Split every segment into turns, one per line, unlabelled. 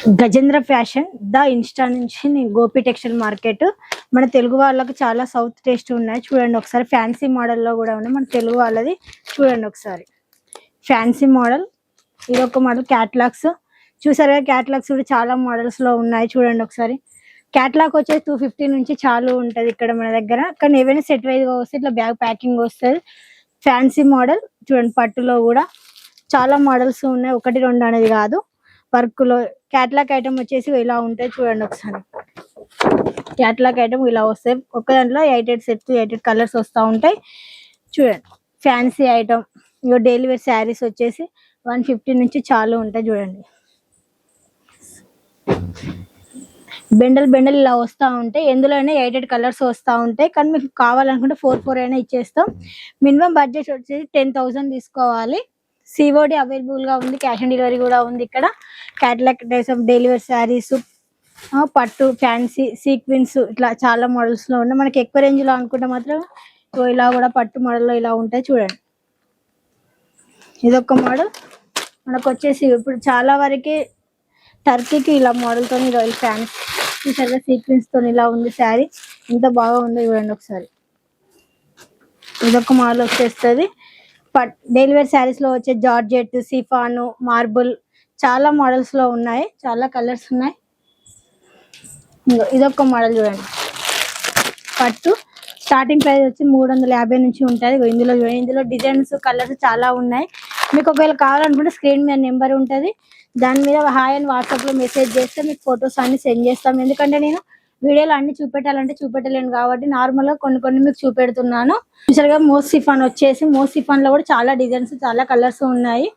Gajendra fashion the Insta నుంచి నేను Gopi textile market మన తెలుగు వాళ్ళకి చాలా సౌత్ టేస్ట్ ఉన్నాయి. చూడండి ఒకసారి ఫ్యాన్సీ మోడల్లో కూడా ఉన్నాయి. మన తెలుగు వాళ్ళది చూడండి ఒకసారి ఫ్యాన్సీ మోడల్. ఇది ఒక మోడల్ క్యాట్లాగ్స్ చూసారుగా, క్యాట్లాగ్స్ కూడా చాలా మోడల్స్ లో ఉన్నాయి. చూడండి ఒకసారి క్యాట్లాగ్ వచ్చేసి 250 నుంచి చాలు ఉంటది ఇక్కడ మన దగ్గర. కానీ ఏవైనా సెట్ వైజ్ గా వస్తే ఇట్లా బ్యాగ్ ప్యాకింగ్ వస్తుంది. ఫ్యాన్సీ మోడల్ చూడండి, పట్టులో కూడా చాలా మోడల్స్ ఉన్నాయి, ఒకటి రెండు అనేది కాదు. వర్క్ లో క్యాట్లాగ్ ఐటమ్ వచ్చేసి ఇలా ఉంటాయి. చూడండి ఒకసారి క్యాట్లాగ్ ఐటమ్ ఇలా వస్తాయి. ఒక దాంట్లో 8 సెట్స్ 8 కలర్స్ వస్తూ ఉంటాయి. చూడండి ఫ్యాన్సీ ఐటమ్. ఇగో డైలీ వేర్ శారీస్ వచ్చేసి 150 నుంచి చాలు ఉంటాయి. చూడండి బెండల్ బెండల్ ఇలా వస్తూ ఉంటాయి. ఎందులోనే 8 కలర్స్ వస్తూ ఉంటాయి. కానీ మీకు కావాలనుకుంటే 4 అయినా ఇచ్చేస్తాం. మినిమం బడ్జెట్ వచ్చేసి 10,000 తీసుకోవాలి. సిఓడి అవైలబుల్ గా ఉంది, క్యాష్ ఆన్ డెలివరీ కూడా ఉంది. ఇక్కడ catalogue types of daily wear saris, పట్టు, ఫ్యాన్సీ, సీక్వెన్స్ ఇట్లా చాలా మోడల్స్ లో ఉన్నాయి. మనకి ఎక్కువ రేంజ్ లో అనుకుంటే మాత్రం ఇలా కూడా పట్టు మోడల్ లో ఇలా ఉంటాయి. చూడండి ఇదొక మోడల్. మనకు వచ్చేసి ఇప్పుడు చాలా వరకు టర్కీకి ఇలా మోడల్ తోని రాయల్ ఫ్యాన్స్ చూసారుగా, సీక్వెన్స్ తోని ఇలా ఉంది శారీ. ఎంత బాగా ఉందో చూడండి ఒకసారి. ఇదొక మోడల్ వచ్చేస్తుంది. డైలీ వేర్ శారీస్ లో వచ్చే జార్జెట్, సిఫాన్, మార్బుల్ చాలా మోడల్స్ లో ఉన్నాయి, చాలా కలర్స్ ఉన్నాయి. ఇదొక మోడల్ చూడండి, పట్టు స్టార్టింగ్ ప్రైస్ వచ్చి 350 నుంచి ఉంటుంది. ఇందులో డిజైన్స్, కలర్స్ చాలా ఉన్నాయి. మీకు ఒకవేళ కావాలనుకుంటే స్క్రీన్ మీద నెంబర్ ఉంటుంది, దాని మీద హాయ్ అని వాట్సాప్ లో మెసేజ్ చేస్తే మీకు ఫొటోస్ అన్ని సెండ్ చేస్తాం. ఎందుకంటే నేను వీడియోలో అన్ని చూపెట్టాలంటే చూపెట్టలేను కాబట్టి నార్మల్ గా కొన్ని మీకు చూపెడుతున్నాను. చూసారుగా మోస్ సిఫాన్ వచ్చేసి, మోస్ సిఫాన్ లో కూడా చాలా డిజైన్స్, చాలా కలర్స్ ఉన్నాయి.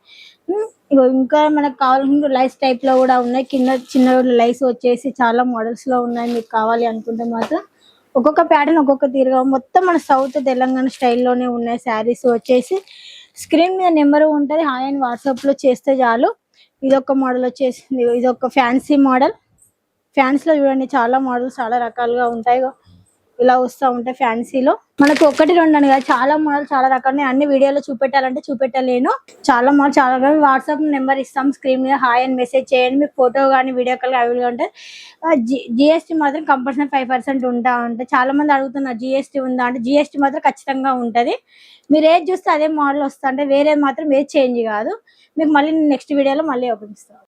ఇంకా మనకు కావాలనుకుంటే లైస్ టైప్ లో కూడా ఉన్నాయి. కింద చిన్న లైస్ వచ్చేసి చాలా మోడల్స్ లో ఉన్నాయి. మీకు కావాలి అనుకుంటే మాత్రం ఒక్కొక్క ప్యాటర్న్ ఒక్కొక్క తీరుగా మొత్తం మన సౌత్ తెలంగాణ స్టైల్లోనే ఉన్నాయి. శారీస్ వచ్చేసి స్క్రీన్ మీద నెంబర్ ఉంటుంది, హాయ్ అని వాట్సాప్ లో చేస్తే చాలు. ఇదొక మోడల్ వచ్చేసి, ఇదొక ఫ్యాన్సీ మోడల్. ఫ్యాన్స్ లో చూడండి చాలా మోడల్స్ చాలా రకాలుగా ఉంటాయి, ఇలా వస్తూ ఉంటాయి. ఫ్యాన్సీలో మనకు ఒకటి రెండు అని కాదు, చాలా మోడల్ చాలా రకాలు. అన్ని వీడియోలో చూపెట్టాలంటే చూపెట్టలేను. చాలా మోడల్ చాలా రకాలు. వాట్సాప్ నెంబర్ ఇస్తాం, స్క్రీన్ మీద హాయ్ అని మెసేజ్ చేయండి. మీకు ఫోటో కానీ వీడియో కాల్ అవైలబుల్గా ఉంటాయి. జిఎస్టీ మాత్రం కంపల్సరీ 5% ఉంటాయి. చాలా మంది అడుగుతున్నారు జిఎస్టీ ఉందా అంటే, జిఎస్టీ మాత్రం ఖచ్చితంగా ఉంటుంది. మీరు ఏది చూస్తే అదే మోడల్ వస్తా అంటే, వేరే మాత్రం ఏది చేంజ్ కాదు. మీకు మళ్ళీ నెక్స్ట్ వీడియోలో మళ్ళీ ఓపెన్ ఇస్తాం.